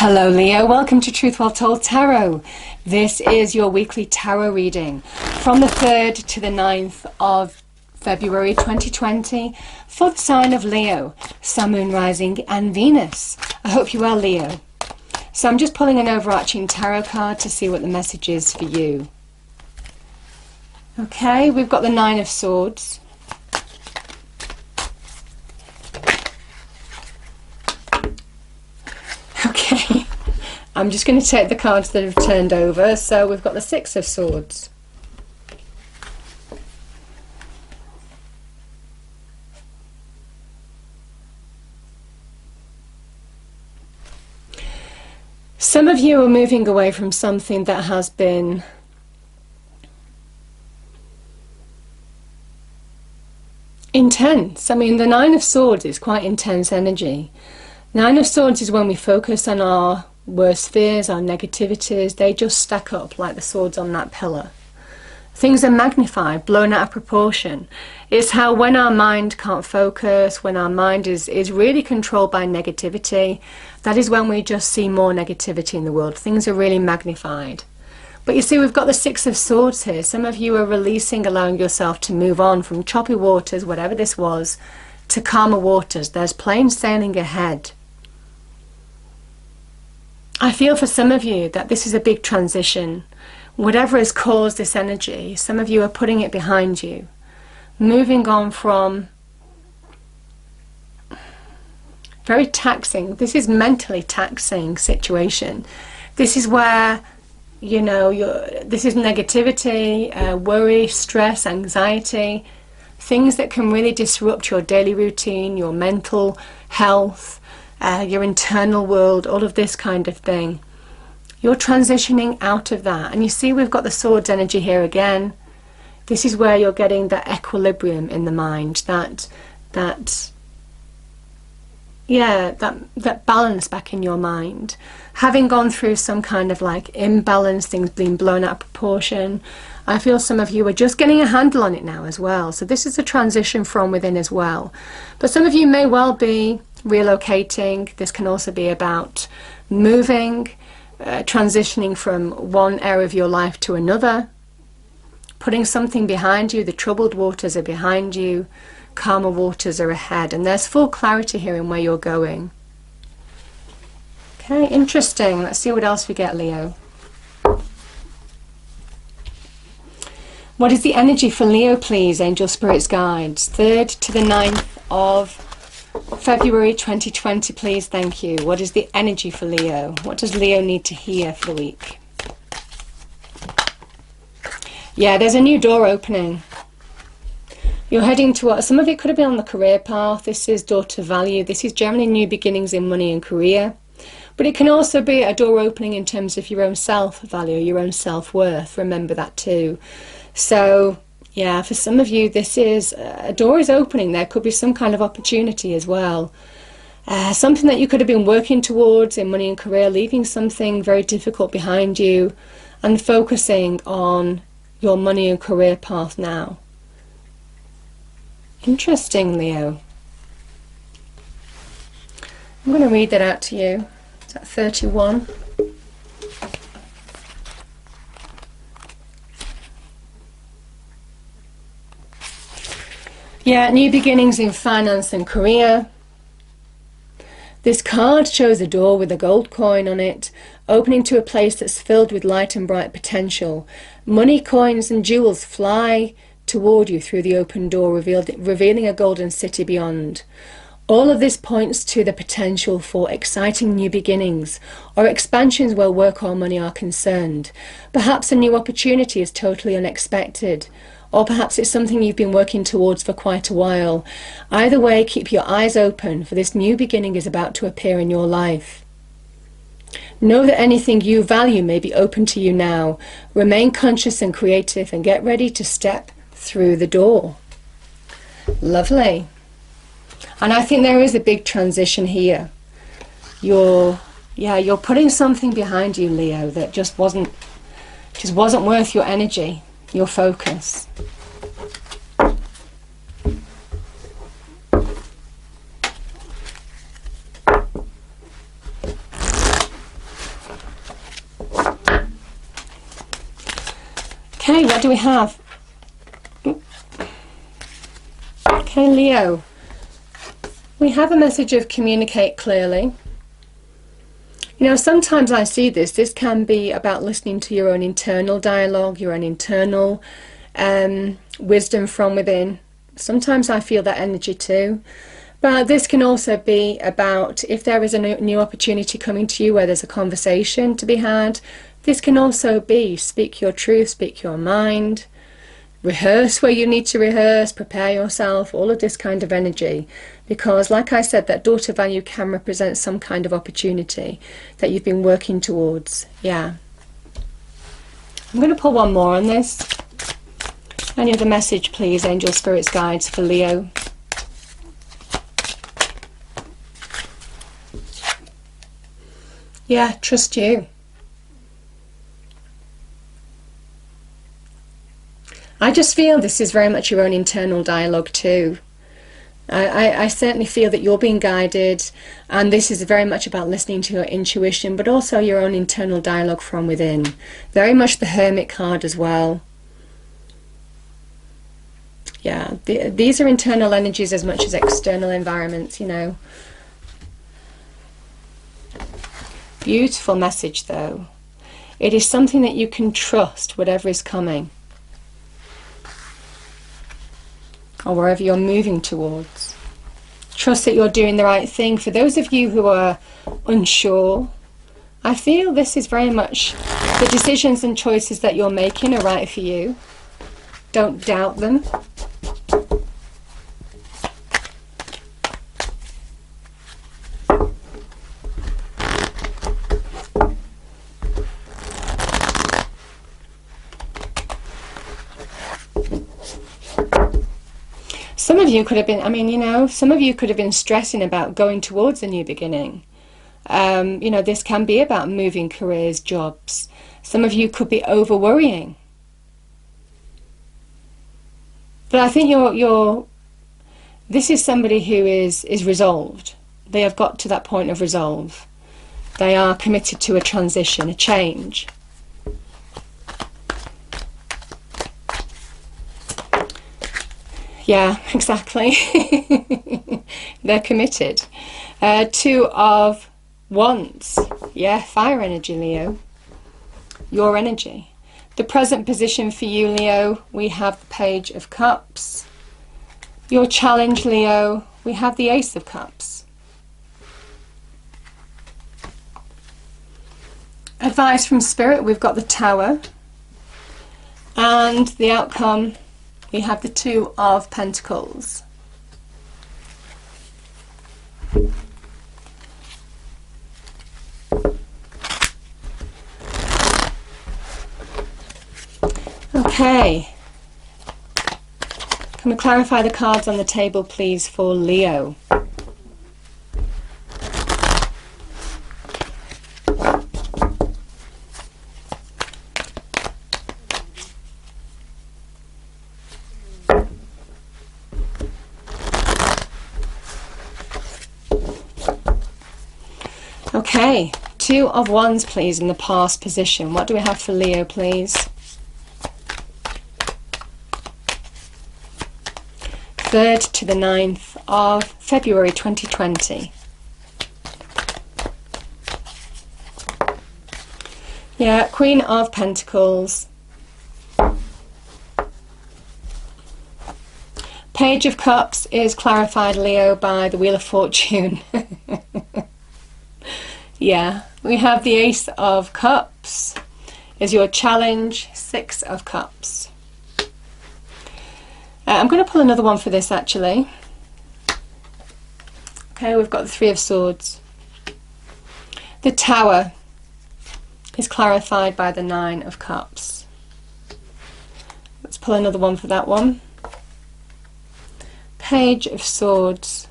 Hello Leo, welcome to Truth Well Told Tarot. This is your weekly tarot reading from the 3rd to the 9th of February 2020 for the sign of Leo, Sun, Moon, Rising and Venus. I hope you're well, Leo. So I'm just pulling an overarching tarot card to see what the message is for you. Okay, we've got the 9 of Swords. Okay, I'm just going to take the cards that have turned over. So we've got the 6 of Swords. Some of you are moving away from something that has been intense. I mean, the 9 of Swords is quite intense energy. 9 of Swords is when we focus on our worst fears, our negativities. They just stack up like the swords on that pillar. Things are magnified, blown out of proportion. It's how when our mind can't focus, when our mind is really controlled by negativity, that is when we just see more negativity in the world. Things are really magnified. But you see, we've got the 6 of Swords here. Some of you are releasing, allowing yourself to move on from choppy waters, whatever this was, to calmer waters. There's plain sailing ahead. I feel for some of you that this is a big transition. Whatever has caused this energy, some of you are putting it behind you. Moving on from very taxing, this is mentally taxing situation. This is where, you know, this is negativity, worry, stress, anxiety, things that can really disrupt your daily routine, your mental health, your internal world, all of this kind of thing. You're transitioning out of that. And you see, we've got the Swords energy here again. This is where you're getting that equilibrium in the mind, that balance back in your mind. Having gone through some kind of like imbalance, things being blown out of proportion, I feel some of you are just getting a handle on it now as well. So this is a transition from within as well. But some of you may well be relocating. This can also be about moving, transitioning from one area of your life to another, putting something behind you. The troubled waters are behind you, calmer waters are ahead, and there's full clarity here in where you're going. Okay, interesting. Let's see what else we get, Leo. What is the energy for Leo, please, Angel Spirits Guides? 3rd to the 9th of February 2020, please. Thank you. What is the energy for Leo? What does Leo need to hear for the week? Yeah, there's a new door opening. You're heading towards, some of it could have been on the career path. This is door to value. This is generally new beginnings in money and career. But it can also be a door opening in terms of your own self-value, your own self-worth. Remember that too. So yeah, for some of you, this is, a door is opening. There could be some kind of opportunity as well. Something that you could have been working towards in money and career, leaving something very difficult behind you and focusing on your money and career path now. Interesting, Leo. I'm going to read that out to you. It's at 31. Yeah, new beginnings in finance and career. This card shows a door with a gold coin on it, opening to a place that's filled with light and bright potential. Money, coins and jewels fly toward you through the open door, revealing a golden city beyond. All of this points to the potential for exciting new beginnings or expansions where work or money are concerned. Perhaps a new opportunity is totally unexpected, or perhaps it's something you've been working towards for quite a while. Either way, keep your eyes open, for this new beginning is about to appear in your life. Know that anything you value may be open to you now. Remain conscious and creative and get ready to step through the door. Lovely. And I think there is a big transition here. You're putting something behind you, Leo, that just wasn't worth your energy, your focus. Okay, what do we have? Okay, Leo. We have a message of communicate clearly. You know, sometimes I see this. This can be about listening to your own internal dialogue, your own internal wisdom from within. Sometimes I feel that energy too. But this can also be about if there is a new opportunity coming to you where there's a conversation to be had. This can also be speak your truth, speak your mind, rehearse where you need to rehearse, prepare yourself, all of this kind of energy. Because like I said, that daughter value can represent some kind of opportunity that you've been working towards. Yeah. I'm going to pull one more on this. Any other message, please, angel spirits, guides for Leo? Yeah, trust you. I just feel this is very much your own internal dialogue too. I certainly feel that you're being guided, and this is very much about listening to your intuition, but also your own internal dialogue from within. Very much the Hermit card as well. Yeah, these are internal energies as much as external environments, you know. Beautiful message though. It is something that you can trust, whatever is coming, or wherever you're moving towards. Trust that you're doing the right thing. For those of you who are unsure, I feel this is very much the decisions and choices that you're making are right for you. Don't doubt them. Some of you could have been, I mean, you know, some of you could have been stressing about going towards a new beginning. You know, this can be about moving careers, jobs. Some of you could be over worrying. But I think this is somebody who is resolved. They have got to that point of resolve. They are committed to a transition, a change. Yeah, exactly. They're committed. Two of Wands. Yeah, fire energy, Leo. Your energy. The present position for you, Leo, we have the Page of Cups. Your challenge, Leo, we have the Ace of Cups. Advice from Spirit, we've got the Tower. And the outcome, we have the Two of Pentacles. Okay. Can we clarify the cards on the table, please, for Leo? Okay, Two of Wands, please, in the past position. What do we have for Leo, please? 3rd to the 9th of February 2020. Yeah, Queen of Pentacles. Page of Cups is clarified, Leo, by the Wheel of Fortune. Yeah, we have the Ace of Cups is your challenge, Six of Cups. I'm going to pull another one for this, actually. Okay, we've got the Three of Swords. The Tower is clarified by the Nine of Cups. Let's pull another one for that one. Page of Swords.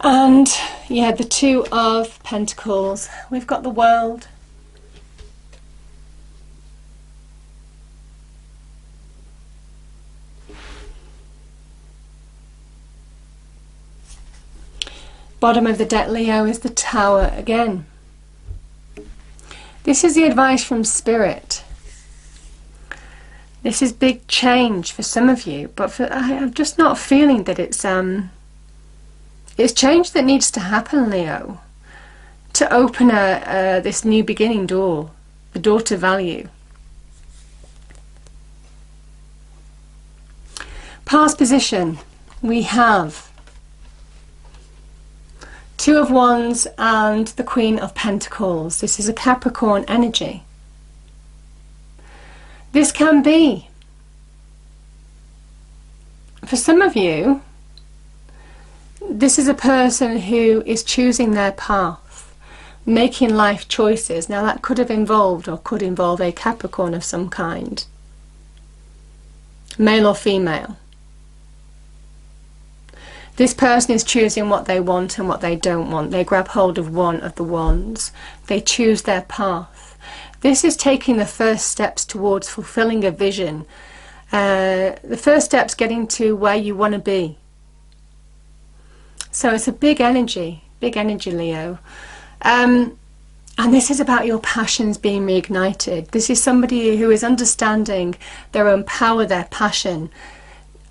And yeah, the Two of Pentacles. We've got the World. Bottom of the deck, Leo, is the Tower again. This is the advice from Spirit. This is big change for some of you, but I'm just not feeling that it's change that needs to happen, Leo, to open this new beginning door, the door to value. Past position, we have Two of Wands and the Queen of Pentacles. This is a Capricorn energy. This can be, for some of you, this is a person who is choosing their path, making life choices. Now that could have involved, or could involve, a Capricorn of some kind, male or female. This person is choosing what they want and what they don't want. They grab hold of one of the wands. They choose their path. This is taking the first steps towards fulfilling a vision. The first steps getting to where you want to be. So it's a big energy, Leo. And this is about your passions being reignited. This is somebody who is understanding their own power, their passion,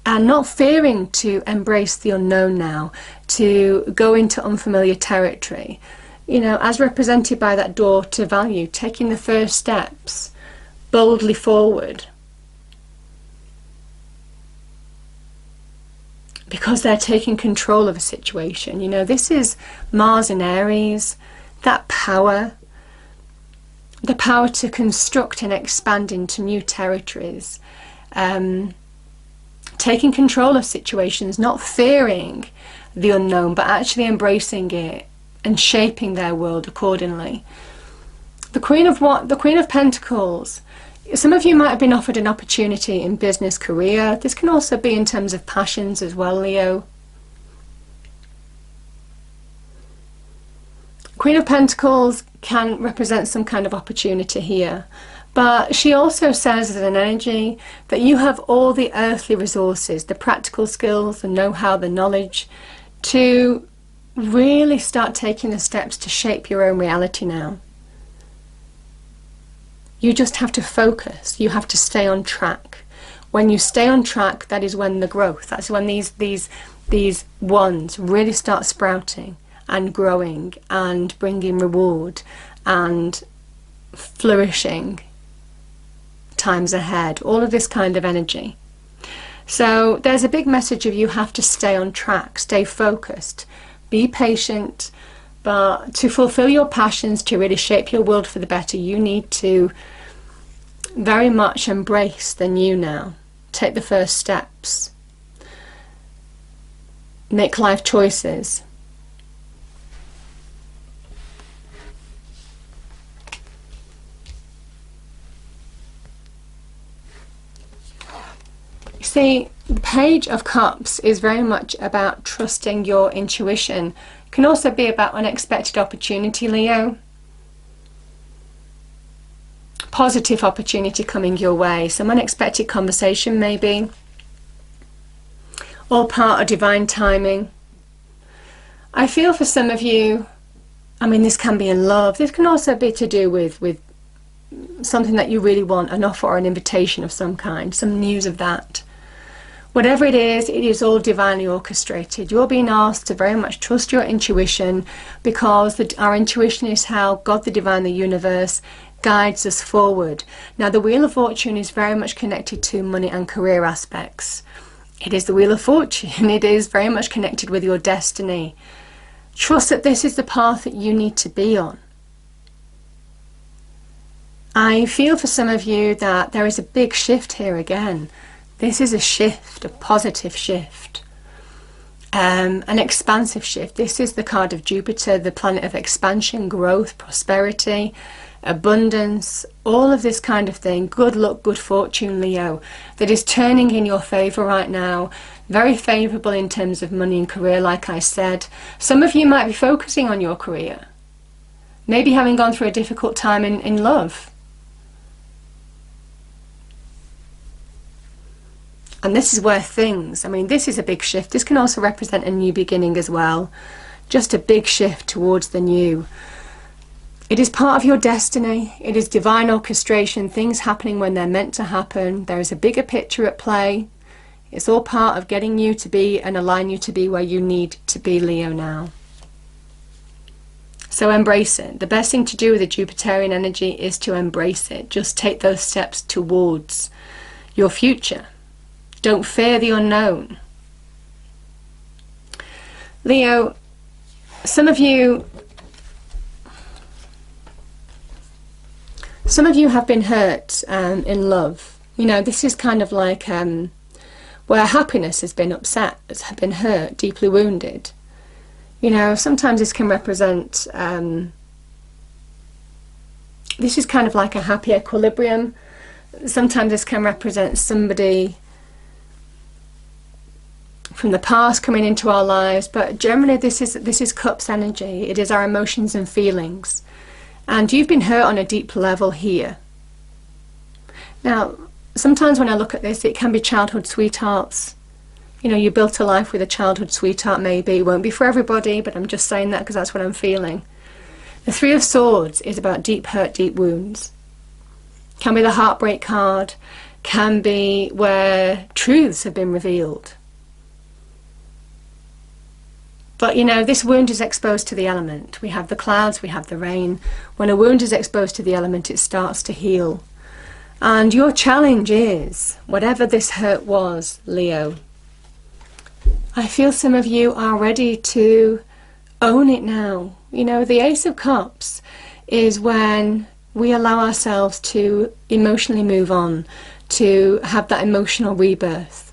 and not fearing to embrace the unknown now, to go into unfamiliar territory. You know, as represented by that door to value, taking the first steps boldly forward. Because they're taking control of a situation. You know, this is Mars in Aries, that power, the power to construct and expand into new territories. Taking control of situations, not fearing the unknown, but actually embracing it and shaping their world accordingly. The Queen of Pentacles. Some of you might have been offered an opportunity in business, career. This can also be in terms of passions as well, Leo. Queen of Pentacles can represent some kind of opportunity here. But she also says as an energy that you have all the earthly resources, the practical skills, the know-how, the knowledge, to really start taking the steps to shape your own reality now. You just have to focus. You have to stay on track. When you stay on track, that is when the growth, that's when these wands really start sprouting and growing and bringing reward and flourishing times ahead, all of this kind of energy. So there's a big message of you have to stay on track, stay focused, be patient, but to fulfill your passions, to really shape your world for the better, you need to very much embrace the new now. Take the first steps. Make life choices. See, the Page of Cups is very much about trusting your intuition. It can also be about unexpected opportunity, Leo. Positive opportunity coming your way. Some unexpected conversation maybe. All part of divine timing. I feel for some of you, I mean, this can be in love. This can also be to do with something that you really want, an offer or an invitation of some kind, some news of that. Whatever it is all divinely orchestrated. You're being asked to very much trust your intuition, because our intuition is how God, the divine, the universe, guides us forward. Now, the Wheel of Fortune is very much connected to money and career aspects. It is the Wheel of Fortune. It is very much connected with your destiny. Trust that this is the path that you need to be on. I feel for some of you that there is a big shift here again. This is a shift, a positive shift, an expansive shift. This is the card of Jupiter, the planet of expansion, growth, prosperity, abundance, all of this kind of thing. Good luck, good fortune, Leo, that is turning in your favour right now. Very favourable in terms of money and career, like I said. Some of you might be focusing on your career, maybe having gone through a difficult time in love. And this is where things, I mean, this is a big shift. This can also represent a new beginning as well. Just a big shift towards the new. It is part of your destiny. It is divine orchestration, things happening when they're meant to happen. There is a bigger picture at play. It's all part of getting you to be and align you to be where you need to be, Leo, now. So embrace it. The best thing to do with the Jupiterian energy is to embrace it. Just take those steps towards your future. Don't fear the unknown. Leo, some of you have been hurt in love. You know, this is kind of like where happiness has been upset, has been hurt, deeply wounded. You know, sometimes this can represent, this is kind of like a happy equilibrium. Sometimes this can represent somebody from the past coming into our lives, but generally this is Cups energy. It is our emotions and feelings. And you've been hurt on a deep level here. Now, sometimes when I look at this, it can be childhood sweethearts. You know, you built a life with a childhood sweetheart, maybe. It won't be for everybody, but I'm just saying that because that's what I'm feeling. The Three of Swords is about deep hurt, deep wounds. Can be the heartbreak card. Can be where truths have been revealed. But, you know, this wound is exposed to the element. We have the clouds, we have the rain. When a wound is exposed to the element, it starts to heal. And your challenge is, whatever this hurt was, Leo, I feel some of you are ready to own it now. You know, the Ace of Cups is when we allow ourselves to emotionally move on, to have that emotional rebirth,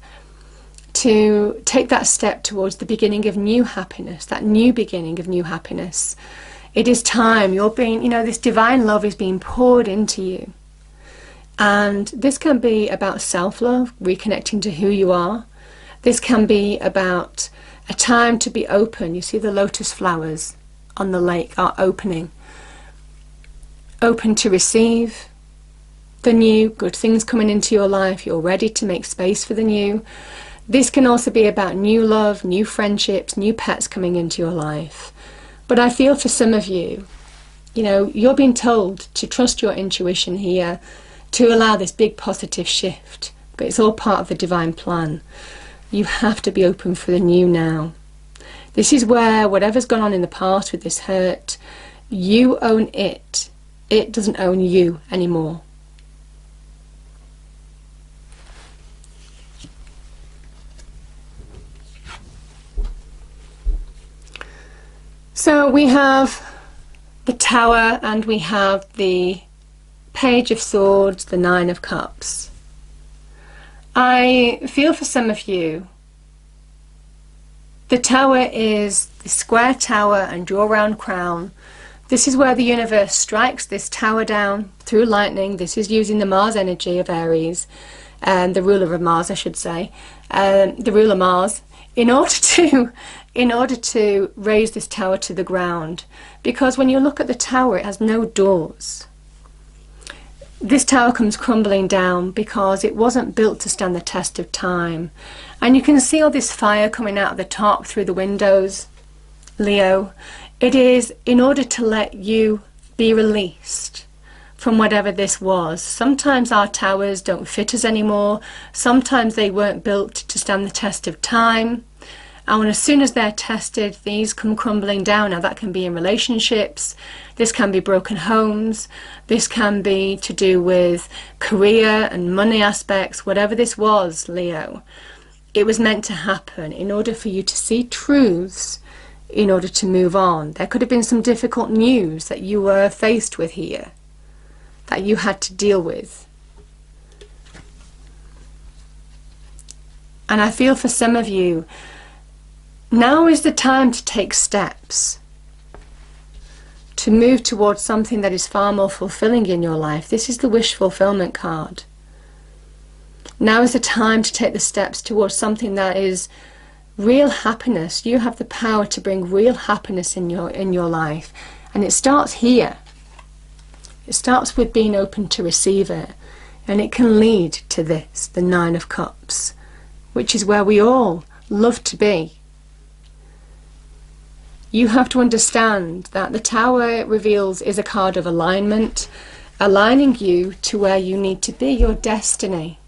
to take that step towards the beginning of new happiness, that new beginning of new happiness. It is time. You're being, you know, this divine love is being poured into you. And this can be about self-love, reconnecting to who you are. This can be about a time to be open. You see the lotus flowers on the lake are opening. Open to receive the new, good things coming into your life. You're ready to make space for the new. This can also be about new love, new friendships, new pets coming into your life. But I feel for some of you, you know, you're being told to trust your intuition here, to allow this big positive shift. But it's all part of the divine plan. You have to be open for the new now. This is where whatever's gone on in the past with this hurt, you own it. It doesn't own you anymore. So we have the Tower and we have the Page of Swords, the Nine of Cups. I feel for some of you, the Tower is the square tower and your round crown. This is where the universe strikes this tower down through lightning. This is using the Mars energy of Aries, the ruler of Mars, I should say, the ruler Mars, in order to raise this tower to the ground. Because when you look at the tower, it has no doors. This tower comes crumbling down because it wasn't built to stand the test of time. And you can see all this fire coming out of the top through the windows, Leo. It is in order to let you be released from whatever this was. Sometimes our towers don't fit us anymore. Sometimes they weren't built to stand the test of time. And as soon as they're tested, these come crumbling down. Now that can be in relationships, this can be broken homes, this can be to do with career and money aspects, whatever this was, Leo. It was meant to happen in order for you to see truths, in order to move on. There could have been some difficult news that you were faced with here, that you had to deal with. And I feel for some of you, now is the time to take steps, to move towards something that is far more fulfilling in your life. This is the wish fulfillment card. Now is the time to take the steps towards something that is real happiness. You have the power to bring real happiness in your life. And it starts here. It starts with being open to receive it. And it can lead to this, the Nine of Cups, which is where we all love to be. You have to understand that the Tower it reveals is a card of alignment, aligning you to where you need to be, your destiny.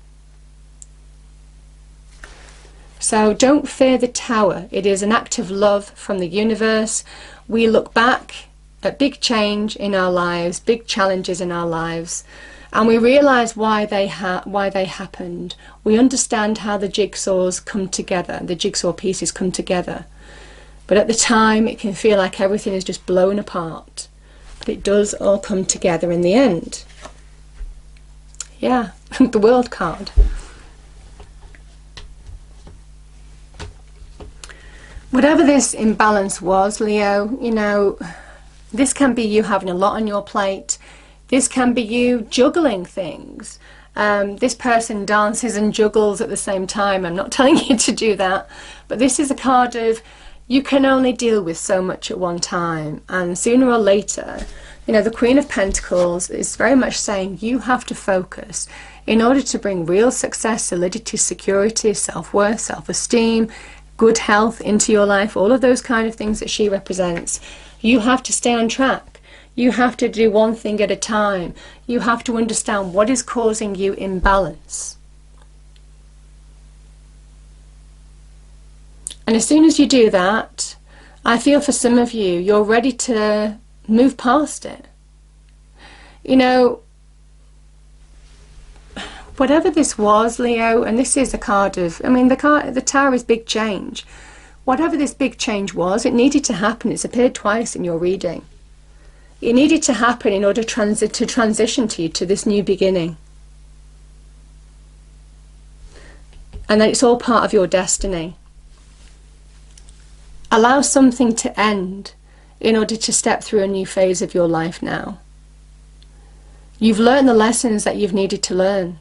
So don't fear the Tower. It is an act of love from the universe. We look back at big change in our lives, big challenges in our lives, and we realize why they happened. We understand how the jigsaws come together, the jigsaw pieces come together. But at the time, it can feel like everything is just blown apart. But it does all come together in the end. Yeah, the World card. Whatever this imbalance was, Leo, you know, this can be you having a lot on your plate. This can be you juggling things. This person dances and juggles at the same time. I'm not telling you to do that. But this is a card of you can only deal with so much at one time. And sooner or later, you know, the Queen of Pentacles is very much saying you have to focus in order to bring real success, solidity, security, self-worth, self-esteem, good health into your life, all of those kind of things that she represents. You have to stay on track. You have to do one thing at a time. You have to understand what is causing you imbalance. And as soon as you do that, I feel for some of you, you're ready to move past it. You know, whatever this was, Leo, and this is a card of, I mean, the Tower is big change. Whatever this big change was, it needed to happen. It's appeared twice in your reading. It needed to happen in order to transition to you to this new beginning. And that it's all part of your destiny. Allow something to end in order to step through a new phase of your life now. You've learned the lessons that you've needed to learn.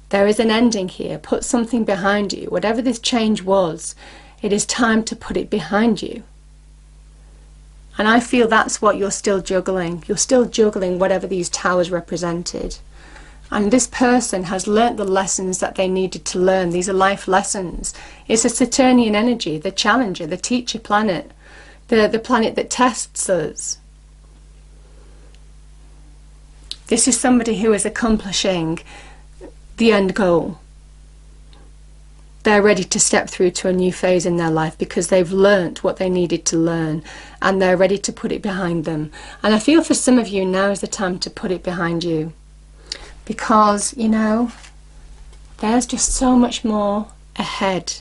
There is an ending here. Put something behind you. Whatever this change was, it is time to put it behind you. And I feel that's what you're still juggling. You're still juggling whatever these towers represented. And this person has learnt the lessons that they needed to learn. These are life lessons. It's a Saturnian energy, the challenger, the teacher planet, the planet that tests us. This is somebody who is accomplishing the end goal. They're ready to step through to a new phase in their life because they've learnt what they needed to learn and they're ready to put it behind them. And I feel for some of you now is the time to put it behind you. Because, you know, there's just so much more ahead.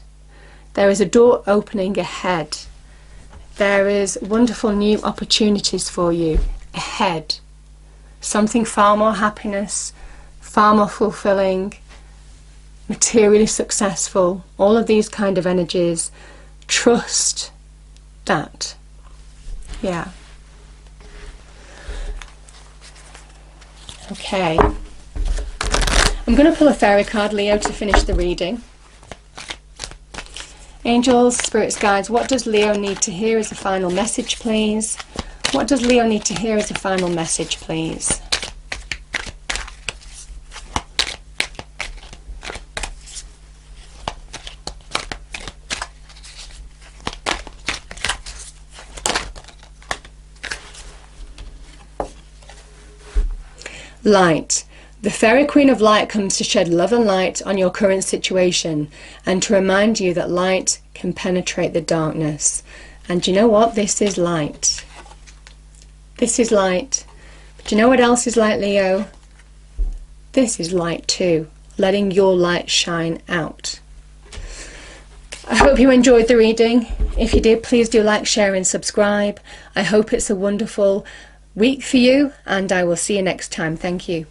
There is a door opening ahead. There is wonderful new opportunities for you ahead. Something far more happiness, far more fulfilling, materially successful, all of these kind of energies. Trust that. Yeah. Okay. I'm going to pull a fairy card, Leo, to finish the reading. Angels, spirits, guides, what does Leo need to hear as a final message, please? What does Leo need to hear as a final message, please? Light. The Fairy Queen of Light comes to shed love and light on your current situation and to remind you that light can penetrate the darkness. And you know what? This is light. This is light. But you know what else is light, Leo? This is light too. Letting your light shine out. I hope you enjoyed the reading. If you did, please do like, share and subscribe. I hope it's a wonderful week for you, and I will see you next time. Thank you.